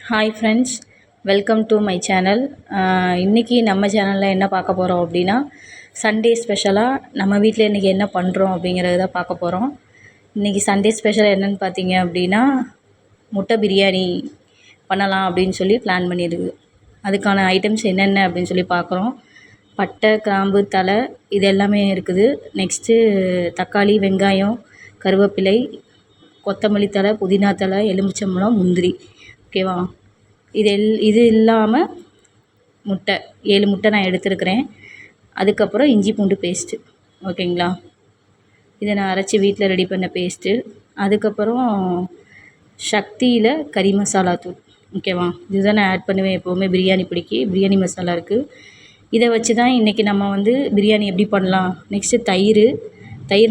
Hi friends, welcome to my channel. இன்றைக்கி நம்ம சேனலில் என்ன பார்க்க போகிறோம் அப்படின்னா, சண்டே ஸ்பெஷலாக நம்ம வீட்டில் இன்றைக்கி என்ன பண்ணுறோம் அப்படிங்கிறத தான் பார்க்க போகிறோம். இன்றைக்கி சண்டே ஸ்பெஷல் என்னென்னு பார்த்தீங்க அப்படின்னா, முட்டை பிரியாணி பண்ணலாம் அப்படின்னு சொல்லி பிளான் பண்ணியிருக்கு. அதுக்கான ஐட்டம்ஸ் என்னென்ன அப்படின்னு சொல்லி பார்க்குறோம். பட்டை, கிராம்பு, தலை இது எல்லாமே இருக்குது. நெக்ஸ்ட்டு தக்காளி, வெங்காயம், கருவேப்பிலை, கொத்தமல்லி தழை, புதினா தழை, எலுமிச்சம்பழம், முந்திரி. ஓகேவா? இது இல்லாமல் முட்டை 7 முட்டை நான் எடுத்துருக்கிறேன். அதுக்கப்புறம் இஞ்சி பூண்டு பேஸ்ட்டு. ஓகேங்களா? இதை நான் அரைச்சி வீட்டில் ரெடி பண்ண பேஸ்ட்டு. அதுக்கப்புறம் சக்தியில் கறி மசாலா தூள். ஓகேவா? இதுதான் நான் ஆட் பண்ணுவேன் எப்போவுமே. பிரியாணி மசாலா இருக்குது. இதை வச்சு தான் இன்றைக்கி நம்ம வந்து பிரியாணி எப்படி பண்ணலாம். நெக்ஸ்ட்டு தயிர்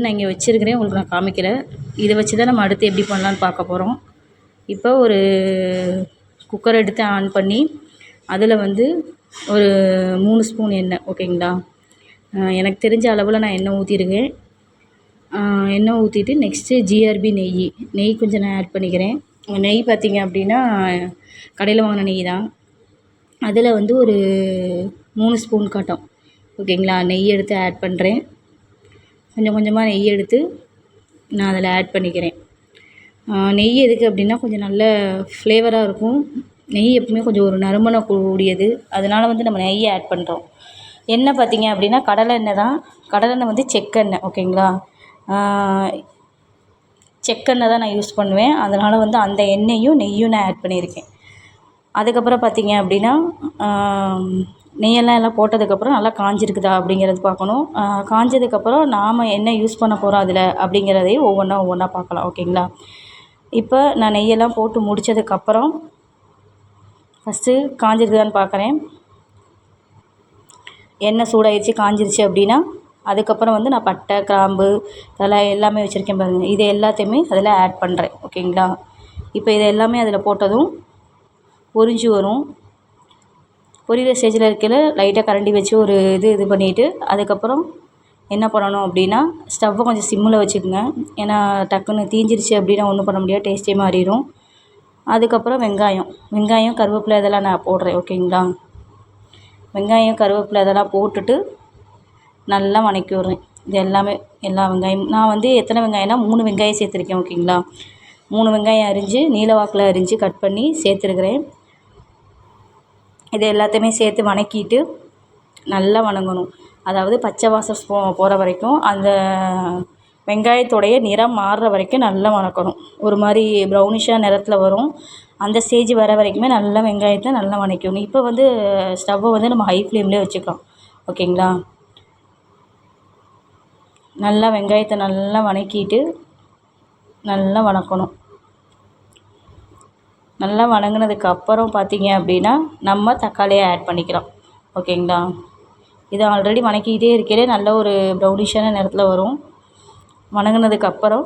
நான் இங்கே வச்சுருக்கிறேன், உங்களுக்கு நான் காமிக்கலை. இதை வச்சு தான் நம்ம அடுத்து எப்படி பண்ணலான்னு பார்க்க போகிறோம். இப்போ ஒரு குக்கர் எடுத்து ஆன் பண்ணி அதில் வந்து ஒரு 3 ஸ்பூன் எண்ணெய். ஓகேங்களா? எனக்கு தெரிஞ்ச அளவில் நான் எண்ணெய் ஊற்றிருக்கேன். எண்ணெய் ஊற்றிட்டு நெக்ஸ்ட்டு ஜிஆர்பி நெய் கொஞ்சம் நான் ஆட் பண்ணிக்கிறேன். நெய் பார்த்திங்க அப்படின்னா கடையில் வாங்கின நெய் தான். அதில் வந்து ஒரு 3 ஸ்பூன் காட்டும். ஓகேங்களா? நெய் எடுத்து ஆட் பண்ணுறேன். கொஞ்சம் கொஞ்சமாக நெய் எடுத்து நான் அதில் ஆட் பண்ணிக்கிறேன். நெய் எதுக்கு அப்படின்னா கொஞ்சம் நல்ல ஃப்ளேவராக இருக்கும். நெய் எப்பவுமே கொஞ்சம் ஒரு நறுமணம் கூடியது. அதனால் வந்து நம்ம நெய்யை ஆட் பண்ணுறோம். எண்ணெய் பார்த்திங்க அப்படின்னா கடலெண்ணெய் தான். கடலெண்ணெய் வந்து செக்கெண்ணெய். ஓகேங்களா? செக்கெண்ணெய் தான் நான் யூஸ் பண்ணுவேன். அதனால் வந்து அந்த எண்ணெயும் நெய்யும் நான் ஆட் பண்ணியிருக்கேன். அதுக்கப்புறம் பார்த்திங்க அப்படின்னா நெய்யெல்லாம் போட்டதுக்கப்புறம் நல்லா காஞ்சிருக்குதா அப்படிங்கிறது பார்க்கணும். காஞ்சதுக்கப்புறம் நாம் என்ன யூஸ் பண்ண போகிறோம் அதில் அப்படிங்கிறதையும் ஒவ்வொன்றா பார்க்கலாம். ஓகேங்களா? இப்போ நான் நெய்யெல்லாம் போட்டு முடித்ததுக்கப்புறம் ஃபஸ்ட்டு காஞ்சிருக்குதான்னு பார்க்குறேன். எண்ணெய் சூடாகிடுச்சு, காஞ்சிருச்சு அப்படின்னா அதுக்கப்புறம் வந்து நான் பட்டை, கிராம்பு, தலை எல்லாமே வச்சுருக்கேன் பாருங்கள். இது எல்லாத்தையுமே அதில் ஆட் பண்ணுறேன். ஓகேங்களா? இப்போ இதை எல்லாமே அதில் போட்டதும் பொரிஞ்சு வரும். பொரியிற ஸ்டேஜில் இருக்கையில் லைட்டாக கரண்டி வச்சு ஒரு இது பண்ணிவிட்டு அதுக்கப்புறம் என்ன பண்ணணும் அப்படின்னா ஸ்டவ்வை கொஞ்சம் சிம்மில் வச்சுக்கோங்க. ஏன்னா டக்குன்னு தீஞ்சிருச்சு அப்படின்னா ஒன்றும் பண்ண முடியாது, டேஸ்ட்டே மாறிடும். அதுக்கப்புறம் வெங்காயம், கருவேப்பிலை இதெல்லாம் நான் போடுறேன். ஓகேங்களா? வெங்காயம், கருவேப்பிலை இதெல்லாம் போட்டுட்டு நல்லா வதக்கி விட்றேன். இது எல்லா வெங்காயம் நான் வந்து எத்தனை வெங்காயம்னா 3 வெங்காயம் சேர்த்துருக்கேன். ஓகேங்களா? 3 வெங்காயம் அரிஞ்சு நீல வாக்கில் அரிஞ்சு கட் பண்ணி சேர்த்துருக்குறேன். இது எல்லாத்தையுமே சேர்த்து வதக்கிட்டு நல்லா வதங்கணும். அதாவது பச்சை வாசம் போகிற வரைக்கும், அந்த வெங்காயத்தோடைய நிறம் மாறுற வரைக்கும் நல்லா வதக்கணும். ஒரு மாதிரி ப்ரௌனிஷாக நிறத்தில் வரும். அந்த ஸ்டேஜ் வர வரைக்குமே நல்லா வெங்காயத்தை நல்லா வதக்கணும். இப்போ வந்து ஸ்டவ்வை வந்து நம்ம ஹை ஃப்ளேம்லேயே வச்சுக்கலாம். ஓகேங்களா? நல்லா வெங்காயத்தை நல்லா வதக்கிட்டு நல்லா வதக்கணும். நல்லா வதங்கினதுக்கு அப்புறம் பார்த்திங்க அப்படின்னா நம்ம தக்காளியை ஆட் பண்ணிக்கலாம். ஓகேங்களா? இதை ஆல்ரெடி வதக்கிக்கிட்டே இருக்கையிலே நல்ல ஒரு ப்ரௌனிஷான நிறத்தில் வரும். வதங்கினதுக்கப்புறம்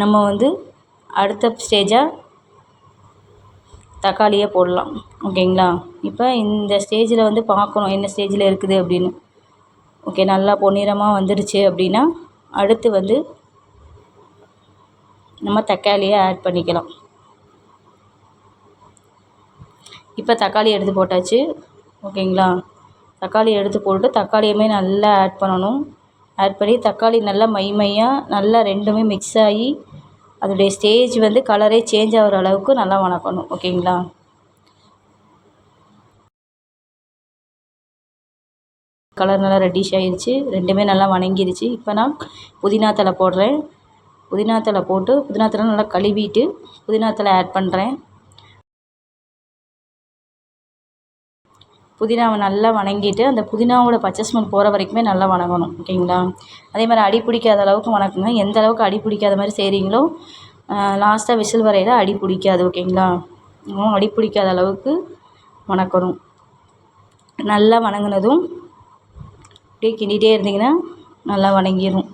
நம்ம வந்து அடுத்த ஸ்டேஜாக தக்காளியை போடலாம். ஓகேங்களா? இப்போ இந்த ஸ்டேஜில் வந்து பார்க்கணும் என்ன ஸ்டேஜில் இருக்குது அப்படின்னு. ஓகே, நல்லா பொன்னிறமாக வந்துடுச்சு அப்படின்னா அடுத்து வந்து நம்ம தக்காளியை ஆட் பண்ணிக்கலாம். இப்போ தக்காளி எடுத்து போட்டாச்சு. ஓகேங்களா? தக்காளி எடுத்து போட்டு தக்காளியுமே நல்லா ஆட் பண்ணணும். ஆட் பண்ணி தக்காளி நல்லா மையாக நல்லா ரெண்டுமே மிக்ஸ் ஆகி அதோடைய ஸ்டேஜ் வந்து கலரே சேஞ்ச் ஆகிற அளவுக்கு நல்லா வதக்கணும். ஓகேங்களா? கலர் நல்லா ரெட்டிஷ் ஆகிடுச்சு. ரெண்டுமே நல்லா வதங்கிடுச்சு. இப்போ நான் புதினா தழை போடுறேன். புதினா தழை போட்டு புதினா தழை நல்லா கழுவிட்டு புதினா தழை ஆட் பண்ணுறேன். புதினாவை நல்லா வதங்கிட்டு அந்த புதினாவோட பச்சை ஸ்மெல் போகிற வரைக்குமே நல்லா வதங்கணும். ஓகேங்களா? அதே மாதிரி அடி பிடிக்காத அளவுக்கு வதக்குங்க. எந்த அளவுக்கு அடி பிடிக்காத மாதிரி செய்கிறீங்களோ லாஸ்ட்டாக விசில் வரையில் அடி பிடிக்காது. ஓகேங்களா? அடி பிடிக்காத அளவுக்கு வதக்கணும். நல்லா வதங்கினதும் அப்படியே கிண்டிகிட்டே இருந்தீங்கன்னா நல்லா வதங்கிடும்.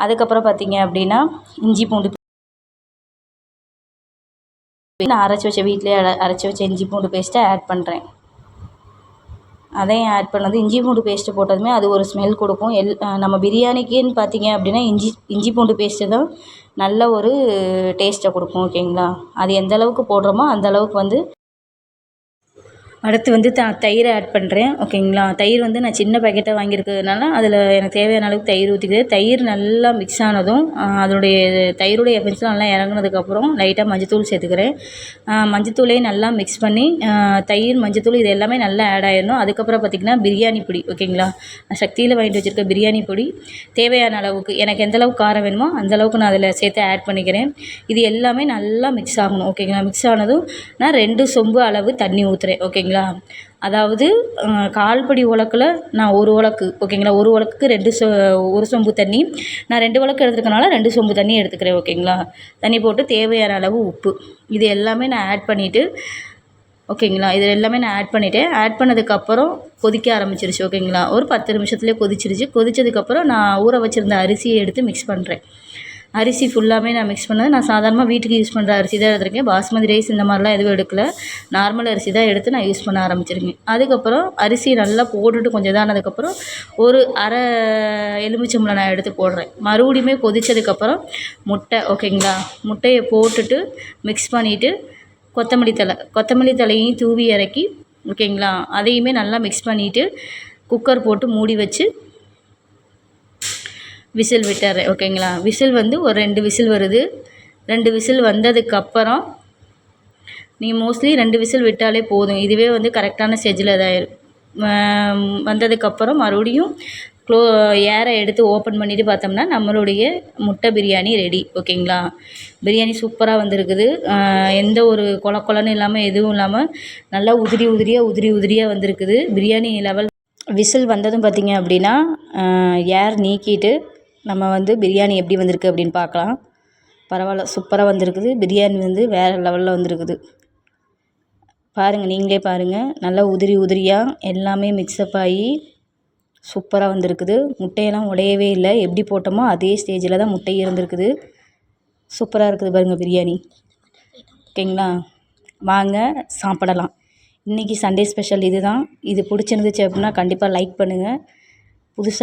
அதுக்கப்புறம் பார்த்திங்க அப்படின்னா இஞ்சி பூண்டு நான் வீட்டிலே அரைச்சி வச்ச இஞ்சி பூண்டு பேஸ்ட்டை ஆட் பண்ணுறேன். அதையும் ஆட் பண்ணது இஞ்சி பூண்டு பேஸ்ட்டு போட்டதுமே அது ஒரு ஸ்மெல் கொடுக்கும். நம்ம பிரியாணிக்குன்னு பார்த்திங்க அப்படின்னா இஞ்சி பூண்டு பேஸ்ட்டு தான் நல்ல ஒரு டேஸ்ட்டை கொடுக்கும். ஓகேங்களா? அது எந்த அளவுக்கு போடுறோமோ அந்த அளவுக்கு வந்து அடுத்து வந்து தயிரை ஆட் பண்ணுறேன். ஓகேங்களா? தயிர் வந்து நான் சின்ன பாக்கெட்டாக வாங்கியிருக்கிறதுனால அதில் எனக்கு தேவையான அளவுக்கு தயிர் ஊற்றிக்கிறேன். தயிர் நல்லா மிக்ஸ் ஆனதும் அதனுடைய தயிருடைய எஃபெக்ட்ஸ்லாம் நல்லா இறங்குனதுக்கப்புறம் லைட்டாக மஞ்சத்தூள் சேர்த்துக்கிறேன். மஞ்சத்தூளையும் நல்லா மிக்ஸ் பண்ணி தயிர், மஞ்சத்தூள் இது எல்லாமே நல்லா ஆட் ஆயிடணும். அதுக்கப்புறம் பார்த்திங்கன்னா பிரியாணி பொடி. ஓகேங்களா? நான் சக்தியில் வாங்கிட்டு வச்சுருக்க பிரியாணி பொடி தேவையான அளவுக்கு எனக்கு எந்த அளவுக்கு காரம் வேணுமோ அந்த அளவுக்கு நான் அதில் சேர்த்து ஆட் பண்ணிக்கிறேன். இது எல்லாமே நல்லா மிக்ஸ் ஆகணும். ஓகேங்களா? மிக்ஸ் ஆனதும் நான் 2 சொம்பு அளவு தண்ணி ஊற்றுறேன். ஓகேங்களா? அதாவது 1/4 படி உலக்கில் நான் 1 உலக்கு. ஓகேங்களா? 1 உலக்குக்கு 1 சொம்பு தண்ணி. நான் 2 உலக்கு எடுத்துருக்கனால 2 சொம்பு தண்ணி எடுத்துக்கிறேன். ஓகேங்களா? தண்ணி போட்டு தேவையான அளவு உப்பு இது எல்லாமே நான் ஆட் பண்ணிவிட்டு ஓகேங்களா? இது எல்லாமே நான் ஆட் பண்ணிவிட்டேன். ஆட் பண்ணதுக்கப்புறம் கொதிக்க ஆரம்பிச்சிருச்சு. ஓகேங்களா? ஒரு 10 நிமிஷத்துலேயே கொதிச்சிருச்சு. கொதிச்சதுக்கப்புறம் நான் ஊற வச்சுருந்த அரிசியை எடுத்து மிக்ஸ் பண்ணுறேன். அரிசி ஃபுல்லாமே நான் மிக்ஸ் பண்ணது நான் சாதாரணமாக வீட்டுக்கு யூஸ் பண்ணுற அரிசி தான் எடுத்திருக்கேன். பாஸ்மதி ரைஸ் இந்த மாதிரிலாம் எதுவும் எடுக்கல. நார்மல் அரிசி தான் எடுத்து நான் யூஸ் பண்ண ஆரம்பிச்சிருக்கேன். அதுக்கப்புறம் அரிசி நல்லா போட்டுட்டு கொஞ்சம் இதானதுக்கப்புறம் ஒரு அரை எலுமிச்சம்பழம் நான் எடுத்து போடுறேன். மறுபடியுமே கொதித்ததுக்கப்புறம் முட்டை. ஓகேங்களா? முட்டையை போட்டுட்டு மிக்ஸ் பண்ணிவிட்டு கொத்தமல்லி தலையையும் தூவி இறக்கி ஓகேங்களா? அதையுமே நல்லா மிக்ஸ் பண்ணிவிட்டு குக்கர் போட்டு மூடி வச்சு விசில் விட்டுறேன். ஓகேங்களா? விசில் வந்து ஒரு 2 விசில் வருது. 2 விசில் வந்ததுக்கப்புறம் மோஸ்ட்லி 2 விசில் விட்டாலே போதும். இதுவே வந்து கரெக்டான ஸ்டேஜில் இதாயிரும். வந்ததுக்கப்புறம் மறுபடியும் ஏரை எடுத்து ஓப்பன் பண்ணிவிட்டு பார்த்தோம்னா நம்மளுடைய முட்டை பிரியாணி ரெடி. ஓகேங்களா? பிரியாணி சூப்பராக வந்திருக்குது. எந்த ஒரு கொலன்னு இல்லாமல் எதுவும் இல்லாமல் நல்லா உதிரி உதிரியாக வந்திருக்குது. பிரியாணி லெவல். விசில் வந்ததும் பார்த்திங்க அப்படின்னா ஏர் நீக்கிட்டு நம்ம வந்து பிரியாணி எப்படி வந்திருக்கு அப்படின்னு பார்க்கலாம். பரவாயில்ல, சூப்பராக வந்திருக்குது. பிரியாணி வந்து வேறு லெவலில் வந்திருக்குது. பாருங்கள், நீங்களே பாருங்கள். நல்லா உதிரியாக எல்லாமே மிக்ஸ்அப் ஆகி சூப்பராக வந்திருக்குது. முட்டையெல்லாம் உடையவே இல்லை. எப்படி போட்டோமோ அதே ஸ்டேஜில் தான் முட்டை இருந்திருக்குது. சூப்பராக இருக்குது பாருங்கள் பிரியாணி. ஓகேங்களா? வாங்க சாப்பிடலாம். இன்றைக்கி சண்டே ஸ்பெஷல் இது தான். இது பிடிச்சிருந்துச்சு அப்படின்னா கண்டிப்பாக லைக் பண்ணுங்கள். புதுசாக